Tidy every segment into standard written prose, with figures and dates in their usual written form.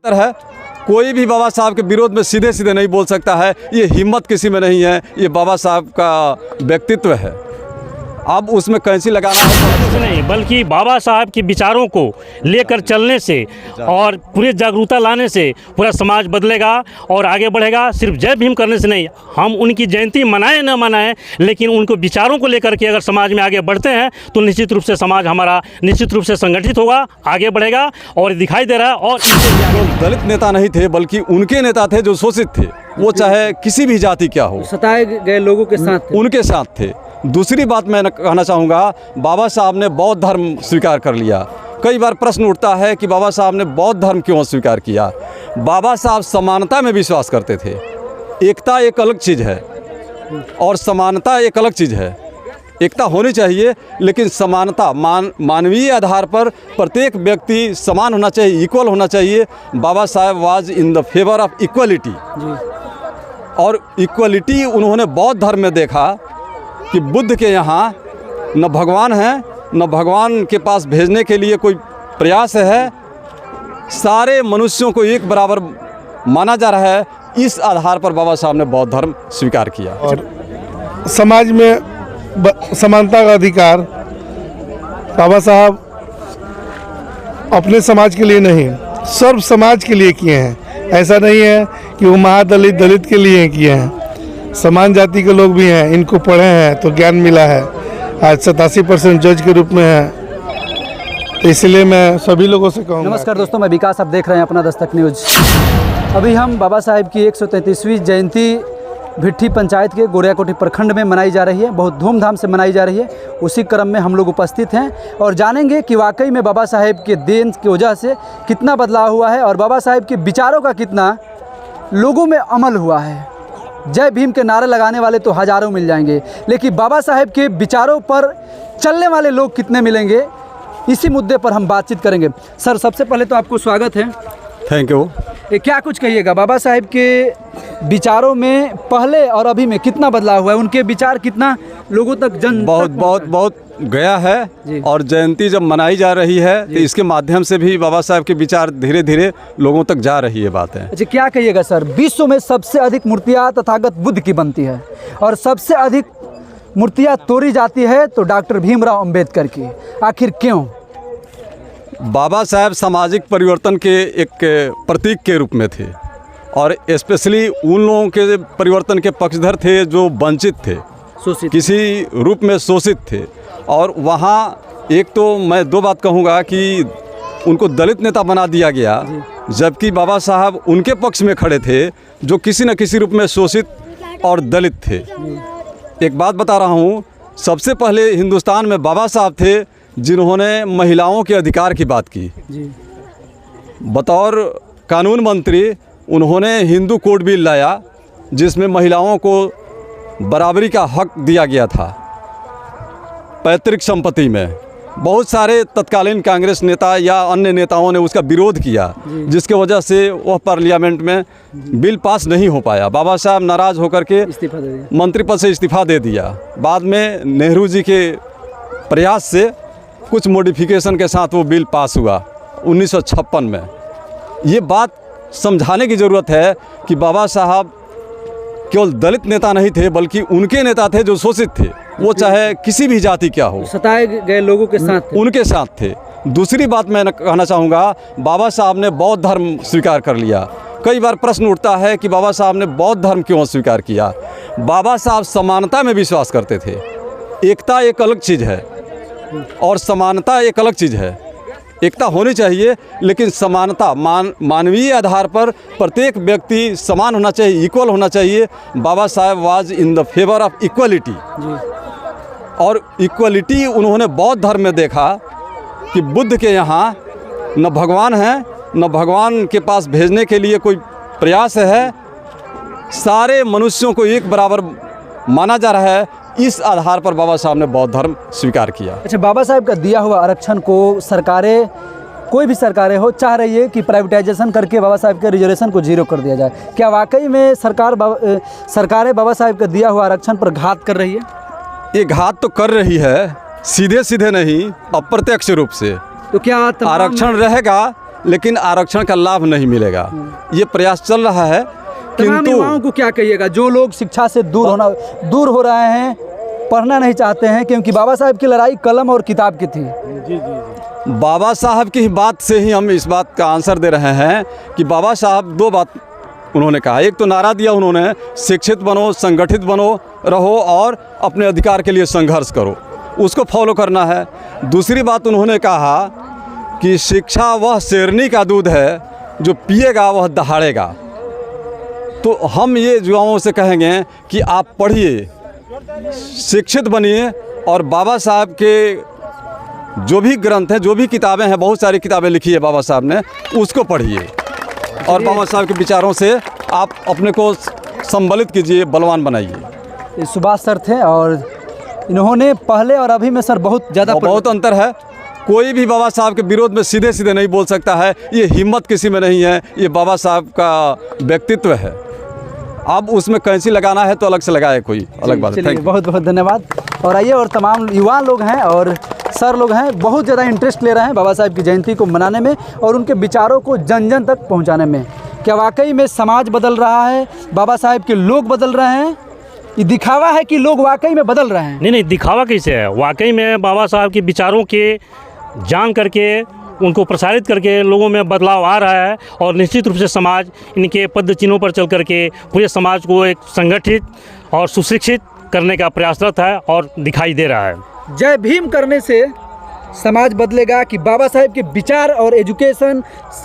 है कोई भी बाबा साहब के विरोध में सीधे सीधे नहीं बोल सकता है। ये हिम्मत किसी में नहीं है, ये बाबा साहब का व्यक्तित्व है। अब उसमें कैंची लगाना है नहीं, बल्कि बाबा साहब के विचारों को लेकर चलने से और पूरे जागरूकता लाने से पूरा समाज बदलेगा और आगे बढ़ेगा। सिर्फ जय भीम करने से नहीं, हम उनकी जयंती मनाएं न मनाएं, लेकिन उनको विचारों को लेकर के अगर समाज में आगे बढ़ते हैं तो निश्चित रूप से समाज हमारा निश्चित रूप से संगठित होगा, आगे बढ़ेगा। और दिखाई दे रहा है और दलित नेता नहीं थे बल्कि उनके नेता थे जो शोषित थे, वो चाहे किसी भी जाति क्या हो, सताए गए लोगों के साथ थे। उनके साथ थे। दूसरी बात मैं कहना चाहूँगा, बाबा साहब ने बौद्ध धर्म स्वीकार कर लिया। कई बार प्रश्न उठता है कि बाबा साहब ने बौद्ध धर्म क्यों स्वीकार किया। बाबा साहब समानता में विश्वास करते थे। एकता एक अलग चीज़ है और समानता एक अलग चीज़ है। एकता होनी चाहिए लेकिन समानता मानवीय आधार पर प्रत्येक व्यक्ति समान होना चाहिए, इक्वल होना चाहिए। बाबा साहब was in the favour of equality, और इक्वलिटी उन्होंने बौद्ध धर्म में देखा कि बुद्ध के यहाँ न भगवान है, न भगवान के पास भेजने के लिए कोई प्रयास है। सारे मनुष्यों को एक बराबर माना जा रहा है। इस आधार पर बाबा साहब ने बौद्ध धर्म स्वीकार किया। और समाज में समानता का अधिकार बाबा साहब अपने समाज के लिए नहीं, सर्व समाज के लिए किए हैं। ऐसा नहीं है कि वो महादलित दलित के लिए किए हैं। समान जाति के लोग भी हैं, इनको पढ़े हैं तो ज्ञान मिला है। आज 87% जज के रूप में है, तो इसलिए मैं सभी लोगों से कहूँगा। नमस्कार दोस्तों, मैं विकास, आप देख रहे हैं अपना दस्तक न्यूज़। अभी हम बाबा साहेब की 133वीं जयंती भिट्ठी पंचायत के गोरियाकोटी प्रखंड में मनाई जा रही है। बहुत धूमधाम से मनाई जा रही है। उसी क्रम में हम लोग उपस्थित हैं और जानेंगे कि वाकई में बाबा साहेब के देन की वजह से कितना बदलाव हुआ है और बाबा साहेब के विचारों का कितना लोगों में अमल हुआ है। जय भीम के नारे लगाने वाले तो हज़ारों मिल जाएंगे, लेकिन बाबा साहेब के विचारों पर चलने वाले लोग कितने मिलेंगे, इसी मुद्दे पर हम बातचीत करेंगे। सर, सबसे पहले तो आपको स्वागत है। Thank you. क्या कुछ कहिएगा बाबा साहेब के विचारों में पहले और अभी में कितना बदलाव हुआ है? उनके विचार कितना लोगों तक बहुत गया है। और जयंती जब मनाई जा रही है तो इसके माध्यम से भी बाबा साहब के विचार धीरे धीरे लोगों तक जा रही है। बात है। अच्छा, क्या कहिएगा सर, विश्व में सबसे अधिक मूर्तियाँ तथागत बुद्ध की बनती है और सबसे अधिक मूर्तियाँ तोड़ी जाती है तो डॉक्टर भीमराव अंबेडकर की, आखिर क्यों? बाबा साहब सामाजिक परिवर्तन के एक प्रतीक के रूप में थे और स्पेशली उन लोगों के परिवर्तन के पक्षधर थे जो वंचित थे, किसी रूप में शोषित थे। और वहाँ एक तो मैं दो बात कहूँगा कि उनको दलित नेता बना दिया गया, जबकि बाबा साहब उनके पक्ष में खड़े थे जो किसी न किसी रूप में शोषित और दलित थे। एक बात बता रहा हूँ, सबसे पहले हिंदुस्तान में बाबा साहब थे जिन्होंने महिलाओं के अधिकार की बात की। बतौर कानून मंत्री उन्होंने हिंदू कोड बिल लाया जिसमें महिलाओं को बराबरी का हक दिया गया था पैतृक संपत्ति में। बहुत सारे तत्कालीन कांग्रेस नेता या अन्य नेताओं ने उसका विरोध किया, जिसके वजह से वह पार्लियामेंट में बिल पास नहीं हो पाया। बाबा साहब नाराज़ होकर के मंत्री पद से इस्तीफा दे दिया। बाद में नेहरू जी के प्रयास से कुछ मॉडिफिकेशन के साथ वो बिल पास हुआ 1956 में। ये बात समझाने की ज़रूरत है कि बाबा साहब केवल दलित नेता नहीं थे बल्कि उनके नेता थे जो शोषित थे, वो चाहे किसी भी जाति क्या हो, सताए गए लोगों के साथ थे। उनके साथ थे। दूसरी बात मैं कहना चाहूँगा, बाबा साहब ने बौद्ध धर्म स्वीकार कर लिया। कई बार प्रश्न उठता है कि बाबा साहब ने बौद्ध धर्म क्यों स्वीकार किया। बाबा साहब समानता में विश्वास करते थे। एकता एक अलग चीज़ है और समानता एक अलग चीज़ है। एकता होनी चाहिए लेकिन समानता मानवीय आधार पर प्रत्येक व्यक्ति समान होना चाहिए, इक्वल होना चाहिए। बाबा साहब was in the favour of equality, और इक्वलिटी उन्होंने बौद्ध धर्म में देखा कि बुद्ध के यहाँ न भगवान है, न भगवान के पास भेजने के लिए कोई प्रयास है। सारे मनुष्यों को एक बराबर माना जा रहा है। इस आधार पर बाबा साहब ने बौद्ध धर्म स्वीकार किया। अच्छा, बाबा साहब का दिया हुआ आरक्षण को सरकारें, कोई भी सरकारें हो, चाह रही है कि प्राइवेटाइजेशन करके बाबा साहब के रिजर्वेशन को जीरो कर दिया जाए। क्या वाकई में सरकारें बाबा साहब का दिया हुआ आरक्षण पर घात कर रही है? ये घात तो कर रही है, सीधे सीधे नहीं, अप्रत्यक्ष रूप से। तो क्या आरक्षण रहेगा लेकिन आरक्षण का लाभ नहीं मिलेगा। ये प्रयास चल रहा है, तमाम युवाओं को क्या कहिएगा जो लोग शिक्षा से दूर हो रहे हैं, पढ़ना नहीं चाहते हैं, क्योंकि बाबा साहब की लड़ाई कलम और किताब की थी। बाबा साहब की बात से ही हम इस बात का आंसर दे रहे हैं कि बाबा साहब 2 बात उन्होंने कहा। एक तो नारा दिया उन्होंने, शिक्षित बनो, संगठित बनो रहो और अपने अधिकार के लिए संघर्ष करो, उसको फॉलो करना है। दूसरी बात उन्होंने कहा कि शिक्षा वह शेरनी का दूध है, जो पिएगा वह दहाड़ेगा। तो हम ये युवाओं से कहेंगे कि आप पढ़िए, शिक्षित बनिए और बाबा साहब के जो भी ग्रंथ हैं, जो भी किताबें हैं, बहुत सारी किताबें लिखी है बाबा साहब ने, उसको पढ़िए और बाबा साहब के विचारों से आप अपने को संबलित कीजिए, बलवान बनाइए। ये सुभाष सर थे और इन्होंने पहले और अभी में सर बहुत अंतर है। कोई भी बाबा साहब के विरोध में सीधे सीधे नहीं बोल सकता है, ये हिम्मत किसी में नहीं है, ये बाबा साहब का व्यक्तित्व है। अब उसमें कैंची लगाना है तो अलग से लगाए, कोई अलग बात है। बहुत बहुत धन्यवाद। और आइए, और तमाम युवा लोग हैं और सर लोग हैं, बहुत ज़्यादा इंटरेस्ट ले रहे हैं बाबा साहब की जयंती को मनाने में और उनके विचारों को जन जन तक पहुंचाने में। क्या वाकई में समाज बदल रहा है, बाबा साहब के लोग बदल रहे हैं? ये दिखावा है कि लोग वाकई में बदल रहे हैं? नहीं, दिखावा कैसे है? वाकई में बाबा साहब के विचारों के जान करके, उनको प्रसारित करके लोगों में बदलाव आ रहा है और निश्चित रूप से समाज इनके पद चिन्हों पर चल करके पूरे समाज को एक संगठित और सुशिक्षित करने का प्रयासरत है और दिखाई दे रहा है। जय भीम करने से समाज बदलेगा कि बाबा साहब के विचार और एजुकेशन,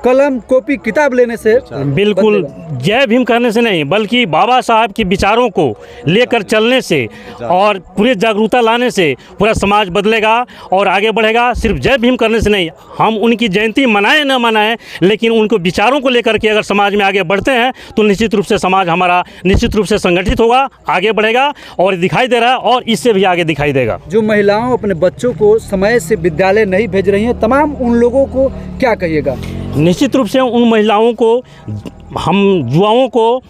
कलम, कॉपी, किताब लेने से? बिल्कुल, जय भीम करने से नहीं, बल्कि बाबा साहब के विचारों को लेकर चलने से और पूरे जागरूकता लाने से पूरा समाज बदलेगा और आगे बढ़ेगा। सिर्फ जय भीम करने से नहीं, हम उनकी जयंती मनाएं न मनाएं, लेकिन उनको विचारों को लेकर के अगर समाज में आगे बढ़ते हैं तो निश्चित रूप से समाज हमारा निश्चित रूप से संगठित होगा, आगे बढ़ेगा और दिखाई दे रहा है और इससे भी आगे दिखाई देगा। जो महिलाओं अपने बच्चों को समय से विद्यालय नहीं भेज रही हैं, तमाम उन लोगों को क्या कहिएगा? निश्चित रूप से उन महिलाओं को, हम युवाओं को,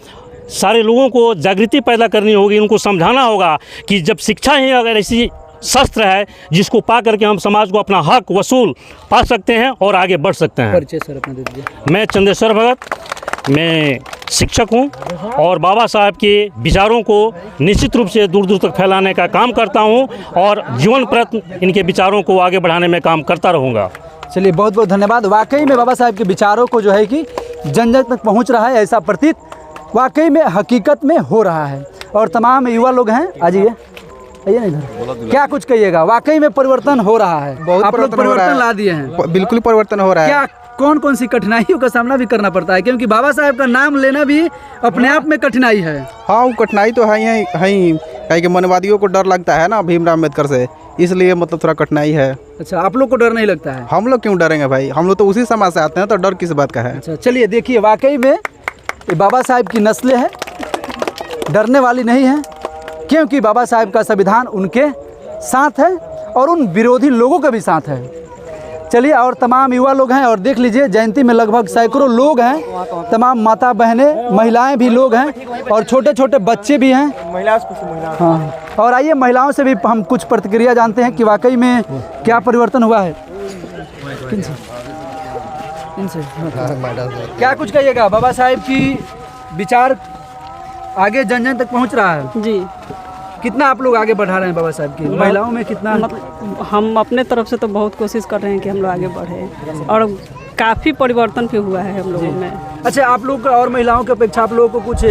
सारे लोगों को जागृति पैदा करनी होगी, उनको समझाना होगा कि जब शिक्षा ही अगर ऐसी शस्त्र है जिसको पा करके हम समाज को अपना हक वसूल पा सकते हैं और आगे बढ़ सकते हैं। परिचय सर अपना दे दीजिए। मैं चंदेश्वर भगत, मैं शिक्षक हूं और बाबा साहब के विचारों को निश्चित रूप से दूर दूर तक फैलाने का काम करता हूं और जीवन प्रति इनके विचारों को आगे बढ़ाने में काम करता रहूँगा। चलिए, बहुत बहुत धन्यवाद। वाकई में बाबा साहब के विचारों को जो है कि जन जन तक पहुंच रहा है, ऐसा प्रतीत वाकई में हकीकत में हो रहा है। और तमाम युवा लोग हैं, आइए आइए ना इधर, क्या कुछ कहिएगा? वाकई में परिवर्तन हो रहा है, आप लोग परिवर्तन ला दिए हैं। बिल्कुल परिवर्तन हो रहा है। क्या कौन कौन सी कठिनाइयों का सामना भी करना पड़ता है, क्योंकि बाबा साहब का नाम लेना भी अपने आप में कठिनाई है? हाँ, वो कठिनाई तो है ही, कहीं कि मनवादियों को डर लगता है ना भीमराव अम्बेडकर से, इसलिए मतलब थोड़ा कठिनाई है। अच्छा, आप लोग को डर नहीं लगता है? हम लोग क्यों डरेंगे भाई, हम लोग तो उसी समाज से आते हैं, तो डर किस बात का है? अच्छा, चलिए देखिए, वाकई में ये बाबा साहब की नस्लें हैं, डरने वाली नहीं है, क्योंकि बाबा साहब का संविधान उनके साथ है और उन विरोधी लोगों का भी साथ है। चलिए, और तमाम युवा लोग हैं और देख लीजिए, जयंती में लगभग सैकड़ों लोग हैं, तमाम माता बहनें, महिलाएं भी लोग हैं और छोटे छोटे बच्चे भी हैं। हाँ, और आइए महिलाओं से भी हम कुछ प्रतिक्रिया जानते हैं कि वाकई में क्या परिवर्तन हुआ है। इनसे क्या कुछ कहिएगा? बाबा साहब की विचार आगे जन जन तक पहुंच रहा है जी। कितना आप लोग आगे बढ़ा रहे हैं बाबा साहब की? महिलाओं में कितना? मतलब हम अपने तरफ से तो बहुत कोशिश कर रहे हैं कि हम लोग आगे बढ़े और काफ़ी परिवर्तन भी हुआ है हम लोगों में। अच्छा, आप लोग और महिलाओं की अपेक्षा आप लोगों को कुछ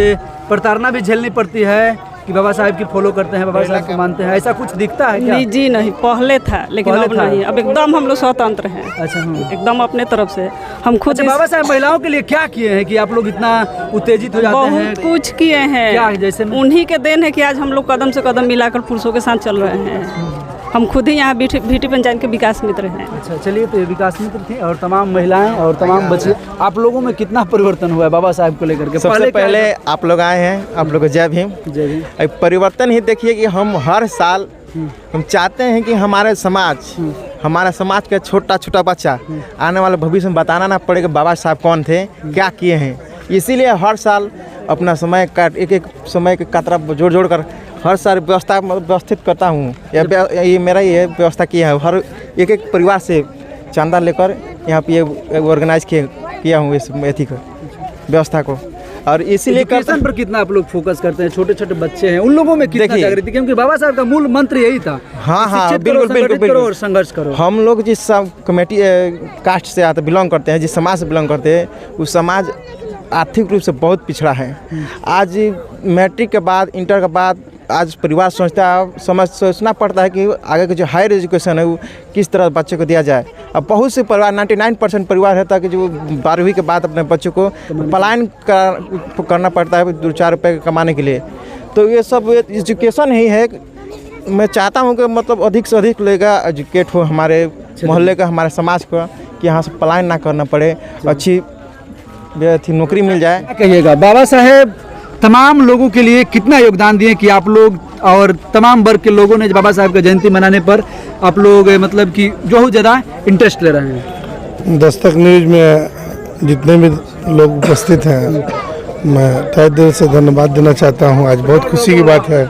प्रताड़ना भी झेलनी पड़ती है कि बाबा साहब की फॉलो करते हैं, बाबा साहब को मानते हैं, ऐसा कुछ दिखता है क्या? नहीं जी, नहीं, पहले था, लेकिन अब नहीं, अब एकदम हम लोग स्वतंत्र हैं। अच्छा, एकदम अपने तरफ से हम खुद। बाबा साहब महिलाओं के लिए क्या किए हैं कि आप लोग इतना उत्तेजित हो जाते हैं? बहुत कुछ किए हैं। क्या जैसे? उन्हीं के देन है कि आज हम लोग कदम से कदम मिलाकर पुरुषों के साथ चल रहे हैं। हम खुद ही यहाँ भीटी पंचायत के विकास मित्र हैं। अच्छा, चलिए, तो ये विकास मित्र थे और तमाम महिलाएं और तमाम बच्चे, आप लोगों में कितना परिवर्तन हुआ है बाबा साहब को लेकर के? सबसे पहले आप लोग आए हैं, आप लोग को जय भीम। जय भीम। परिवर्तन ही देखिए कि हम हर साल हम चाहते हैं कि हमारा समाज का छोटा छोटा बच्चा आने वाले भविष्य में बताना ना पड़े कि बाबा साहब कौन थे, क्या किए हैं। इसीलिए हर साल अपना समय का एक समय के कतरा जोड़ कर हर साल व्यवस्थित करता हूँ। ये मेरा ये व्यवस्था किया है, हर एक परिवार से चंदा लेकर यहाँ पे ऑर्गेनाइज किया हूँ इस एथी को व्यवस्था को। और इसीलिए एजुकेशन पर कितना आप लोग फोकस करते हैं? छोटे छोटे बच्चे हैं, उन लोगों में कितना देखिए, जागृति, क्योंकि बाबा साहब का मूल मंत्र यही था। हाँ हाँ, शिक्षित करो, बिल्कुल संगठित बिल्कुल करो बिल्कुल और संघर्ष करो। हम लोग जिस कमेटी कास्ट से आते बिलोंग करते हैं, जिस समाज से बिलोंग करते हैं, उस समाज आर्थिक रूप से बहुत पिछड़ा है। आज मैट्रिक के बाद, इंटर के बाद आज परिवार सोचना पड़ता है कि आगे के जो हायर एजुकेशन है वो किस तरह बच्चे को दिया जाए। अब बहुत से परिवार 99% परिवार रहता है कि जो 12वीं के बाद अपने बच्चों को पलायन करना पड़ता है 2-4 रुपये कमाने के लिए। तो ये सब एजुकेशन ही है। मैं चाहता हूँ कि मतलब अधिक से अधिक लोग एजुकेट हो हमारे मोहल्ले का, हमारे समाज का, कि यहाँ से पलायन ना करना पड़े, अच्छी नौकरी मिल जाए। क्या कहिएगा, बाबा साहेब तमाम लोगों के लिए कितना योगदान दिए कि आप लोग और तमाम वर्ग के लोगों ने बाबा साहब का जयंती मनाने पर आप लोग मतलब कि बहुत ज़्यादा इंटरेस्ट ले रहे हैं? दस्तक न्यूज में जितने भी लोग उपस्थित हैं, मैं तहे दिल से धन्यवाद देना चाहता हूं। आज बहुत खुशी की बात है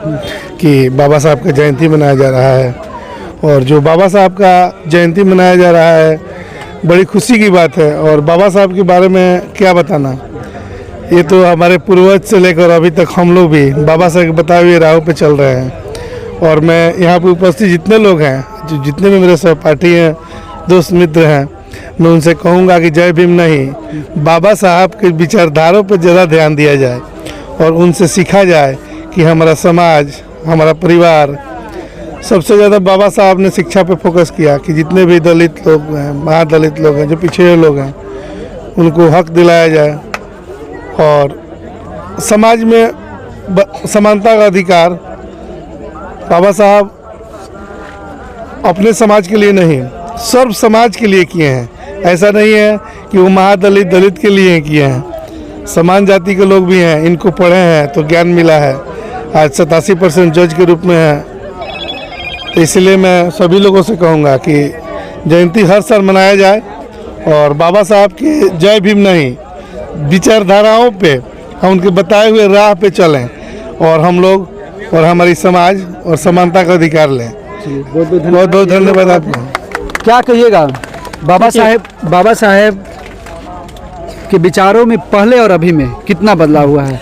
कि बाबा साहब का जयंती मनाया जा रहा है, और जो बाबा साहब का जयंती मनाया जा रहा है बड़ी खुशी की बात है। और बाबा साहब के बारे में क्या बताना, ये तो हमारे पूर्वज से लेकर अभी तक हम लोग भी बाबा साहब के बताए हुए राहों पे चल रहे हैं। और मैं यहाँ पे उपस्थित जितने लोग हैं, जितने भी मेरे सहपाठी हैं, दोस्त मित्र हैं, मैं उनसे कहूँगा कि जय भीम नहीं, बाबा साहब के विचारधारों पर ज़्यादा ध्यान दिया जाए और उनसे सीखा जाए कि हमारा समाज, हमारा परिवार, सबसे ज़्यादा बाबा साहब ने शिक्षा पे फोकस किया कि जितने भी दलित लोग हैं, महादलित लोग हैं, जो पिछड़े लोग हैं, उनको हक दिलाया जाए और समाज में समानता का अधिकार। बाबा साहब अपने समाज के लिए नहीं, सर्व समाज के लिए किए हैं। ऐसा नहीं है कि वो महादलित दलित के लिए किए हैं, समान जाति के लोग भी हैं, इनको पढ़े हैं तो ज्ञान मिला है। आज 87% जज के रूप में है। तो इसलिए मैं सभी लोगों से कहूँगा कि जयंती हर साल मनाया जाए और बाबा साहब की जय भीम नहीं, विचारधाराओं पे हम उनके बताए हुए राह पे चलें और हम लोग और हमारी समाज और समानता का अधिकार लें। बहुत बहुत धन्यवाद आपको। क्या कहिएगा, बाबा साहेब के विचारों में पहले और अभी में कितना बदलाव हुआ है?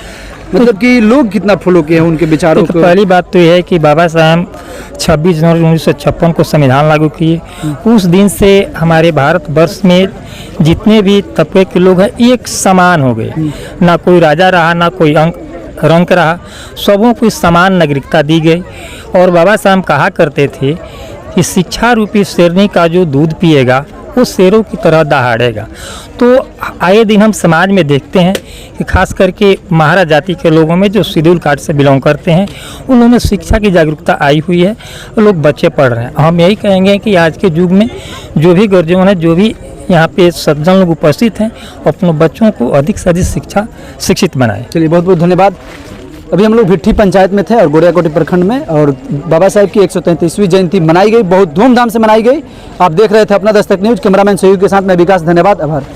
मतलब कि लोग कितना फॉलो किए हैं उनके विचारों को? पहली बात तो यह है कि बाबा साहब 26 जनवरी 1956 को संविधान लागू किए। उस दिन से हमारे भारतवर्ष में जितने भी तबके के लोग हैं एक समान हो गए। ना कोई राजा रहा, ना कोई रंग रहा, सबों को समान नागरिकता दी गई। और बाबा साहब कहा करते थे कि शिक्षा रूपी शेरनी का जो दूध पिएगा वो शेरों की तरह दहाड़ेगा। तो आए दिन हम समाज में देखते हैं कि खास करके महाराज जाति के लोगों में जो शेड्यूल कास्ट से बिलोंग करते हैं, उन लोगों में शिक्षा की जागरूकता आई हुई है, लोग बच्चे पढ़ रहे हैं। हम यही कहेंगे कि आज के युग में जो भी गर्जियन है, जो भी यहाँ पे सज्जन लोग उपस्थित हैं, अपने बच्चों को अधिक से अधिक शिक्षित बनाएं। चलिए, बहुत बहुत धन्यवाद। अभी हम लोग भिट्ठी पंचायत में थे और गोरियाकोटी प्रखंड में, और बाबा साहेब की 133वीं जयंती मनाई गई, बहुत धूमधाम से मनाई गई। आप देख रहे थे अपना दस्तक न्यूज़। कैमरामैन सहयोग के साथ मैं विकास, धन्यवाद, आभार।